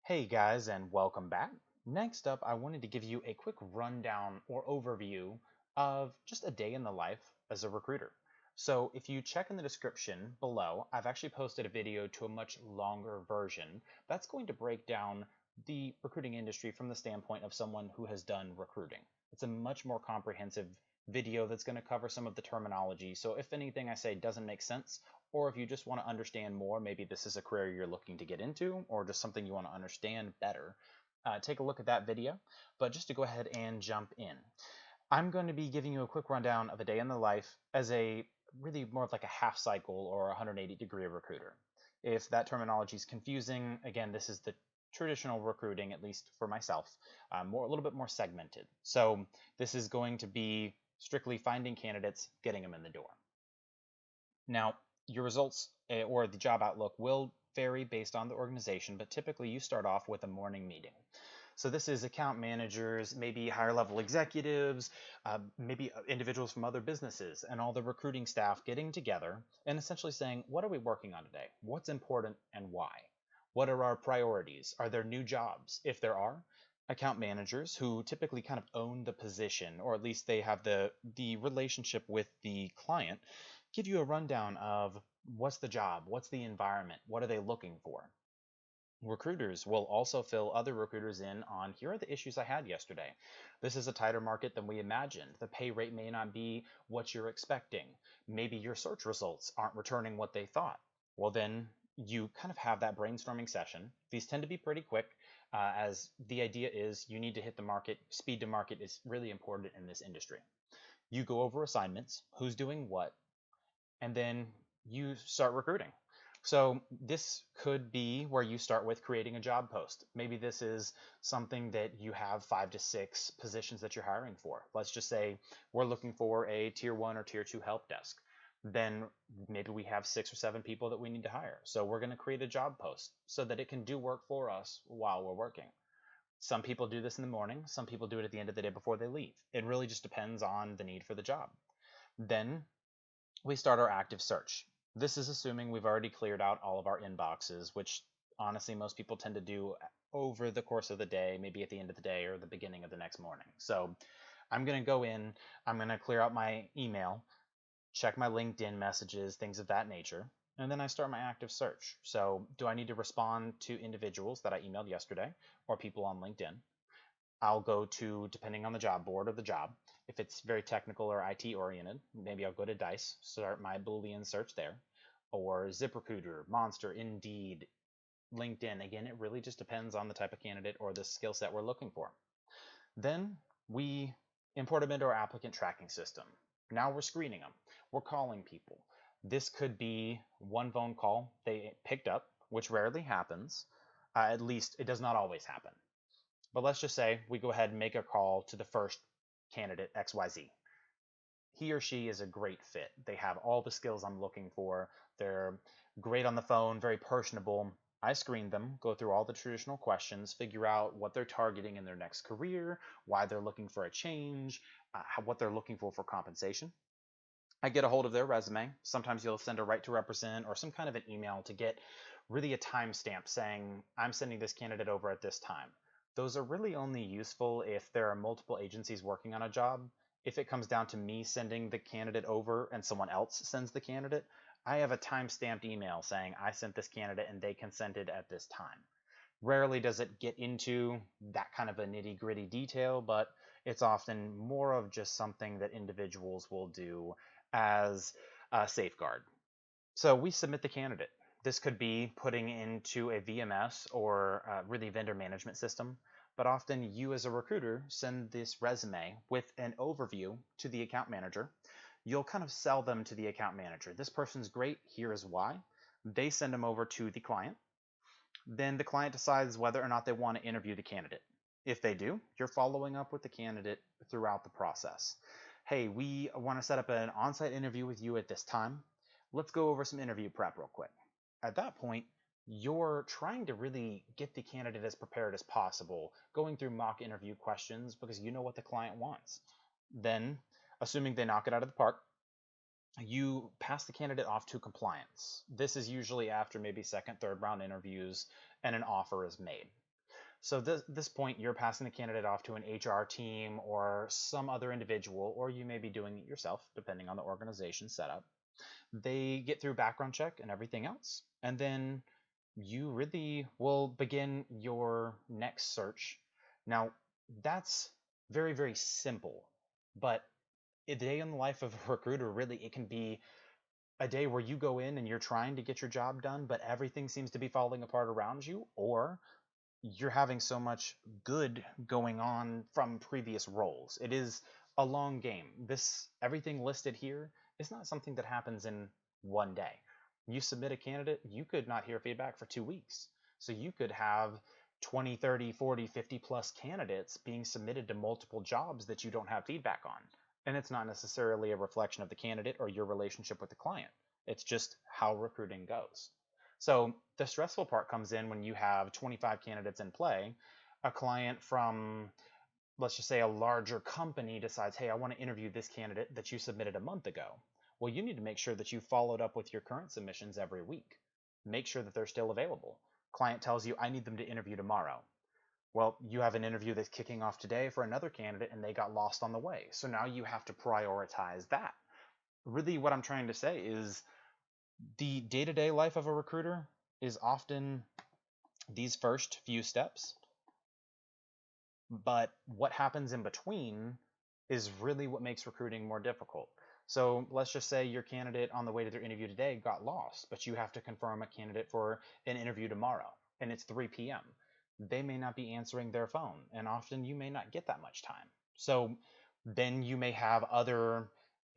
Hey guys, and welcome back. Next up, I wanted to give you a quick rundown or overview of just a day in the life as a recruiter. So, if you check in the description below, I've actually posted a video to a much longer version that's going to break down the recruiting industry from the standpoint of someone who has done recruiting. It's a much more comprehensive video that's going to cover some of the terminology. So, if anything I say doesn't make sense, or if you just want to understand more, maybe this is a career you're looking to get into, or just something you want to understand better, take a look at that video. But just to go ahead and jump in, I'm going to be giving you a quick rundown of a day in the life as a really more of like a half cycle or 180-degree recruiter. If that terminology is confusing, again, this is the traditional recruiting, at least for myself, a little bit more segmented. So this is going to be strictly finding candidates, getting them in the door. Now, your results or the job outlook will vary based on the organization, but typically you start off with a morning meeting. So this is account managers, maybe higher level executives, maybe individuals from other businesses, and all the recruiting staff getting together and essentially saying, what are we working on today? What's important and why? What are our priorities? Are there new jobs? If there are, account managers who typically kind of own the position, or at least they have the relationship with the client, give you a rundown of what's the job, what's the environment, what are they looking for. Recruiters will also fill other recruiters in on here are the issues I had yesterday. This is a tighter market than we imagined. The pay rate may not be what you're expecting. Maybe your search results aren't returning what they thought. Well, then you kind of have that brainstorming session. These tend to be pretty quick, as the idea is you need to hit the market. Speed to market is really important in this industry. You go over assignments, who's doing what, and then you start recruiting. So this could be where you start with creating a job post. Maybe this is something that you have 5 to 6 positions that you're hiring for. Let's just say we're looking for a tier 1 or tier 2 help desk. Then maybe we have 6 or 7 people that we need to hire. So we're going to create a job post so that it can do work for us while we're working. Some people do this in the morning, some people do it at the end of the day before they leave. It really just depends on the need for the job. Then we start our active search. This is assuming we've already cleared out all of our inboxes, which honestly most people tend to do over the course of the day, maybe at the end of the day or the beginning of the next morning. So I'm going to go in, I'm going to clear out my email, check my LinkedIn messages, things of that nature, and then I start my active search. So do I need to respond to individuals that I emailed yesterday or people on LinkedIn? I'll go to, depending on the job board of the job, if it's very technical or IT oriented, maybe I'll go to Dice, start my Boolean search there, or ZipRecruiter, Monster, Indeed, LinkedIn. Again, it really just depends on the type of candidate or the skill set we're looking for. Then we import them into our applicant tracking system. Now we're screening them. We're calling people. This could be one phone call they picked up, which rarely happens. At least it does not always happen. But let's just say we go ahead and make a call to the first candidate, XYZ. He or she is a great fit. They have all the skills I'm looking for. They're great on the phone, very personable. I screen them, go through all the traditional questions, figure out what they're targeting in their next career, why they're looking for a change, what they're looking for compensation. I get a hold of their resume. Sometimes you'll send a right to represent or some kind of an email to get really a timestamp saying, I'm sending this candidate over at this time. Those are really only useful if there are multiple agencies working on a job. If it comes down to me sending the candidate over and someone else sends the candidate, I have a time-stamped email saying I sent this candidate and they consented at this time. Rarely does it get into that kind of a nitty-gritty detail, but it's often more of just something that individuals will do as a safeguard. So we submit the candidate. This could be putting into a VMS or really vendor management system, but often you as a recruiter send this resume with an overview to the account manager. You'll kind of sell them to the account manager. This person's great, here is why. They send them over to the client. Then the client decides whether or not they want to interview the candidate. If they do, you're following up with the candidate throughout the process. Hey, we want to set up an on-site interview with you at this time. Let's go over some interview prep real quick. At that point, you're trying to really get the candidate as prepared as possible, going through mock interview questions because you know what the client wants. Then, assuming they knock it out of the park, you pass the candidate off to compliance. This is usually after maybe second, third round interviews and an offer is made. So this point, you're passing the candidate off to an HR team or some other individual, or you may be doing it yourself, depending on the organization setup. They get through background check and everything else, and then you really will begin your next search. Now, that's very, very simple, but a day in the life of a recruiter, really, it can be a day where you go in and you're trying to get your job done, but everything seems to be falling apart around you, or you're having so much good going on from previous roles. It is a long game. This everything listed here is not something that happens in one day. You submit a candidate, you could not hear feedback for 2 weeks. So you could have 20, 30, 40, 50 plus candidates being submitted to multiple jobs that you don't have feedback on. And it's not necessarily a reflection of the candidate or your relationship with the client. It's just how recruiting goes. So the stressful part comes in when you have 25 candidates in play. A client from, let's just say, a larger company decides, hey, I want to interview this candidate that you submitted a month ago. Well, you need to make sure that you followed up with your current submissions every week. Make sure that they're still available. Client tells you, I need them to interview tomorrow. Well, you have an interview that's kicking off today for another candidate and they got lost on the way. So now you have to prioritize that. Really, what I'm trying to say is the day-to-day life of a recruiter is often these first few steps, but what happens in between is really what makes recruiting more difficult. So let's just say your candidate on the way to their interview today got lost, but you have to confirm a candidate for an interview tomorrow, and it's 3 p.m. They may not be answering their phone, and often you may not get that much time. So then you may have other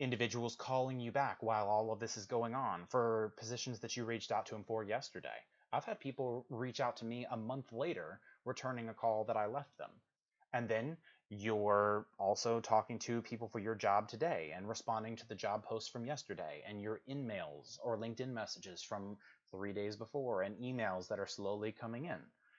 individuals calling you back while all of this is going on for positions that you reached out to them for yesterday. I've had people reach out to me a month later returning a call that I left them. And then you're also talking to people for your job today and responding to the job posts from yesterday and your in-mails or LinkedIn messages from 3 days before and emails that are slowly coming in.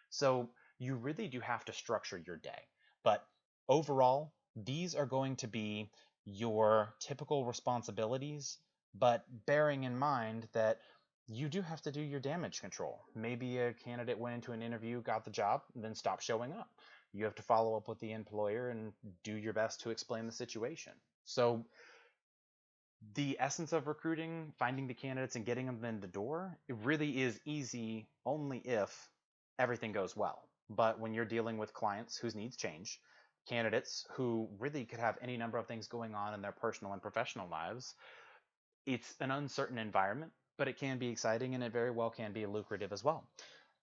So you really do have to structure your day. But overall, these are going to be your typical responsibilities, but bearing in mind that you do have to do your damage control. Maybe a candidate went into an interview, got the job, and then stopped showing up. You have to follow up with the employer and do your best to explain the situation. So the essence of recruiting, finding the candidates and getting them in the door, it really is easy only if everything goes well. But when you're dealing with clients whose needs change, candidates who really could have any number of things going on in their personal and professional lives, it's an uncertain environment, but it can be exciting and it very well can be lucrative as well.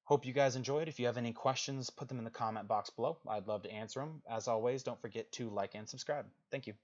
Hope you guys enjoyed. If you have any questions, put them in the comment box below. I'd love to answer them. As always, don't forget to like and subscribe. Thank you.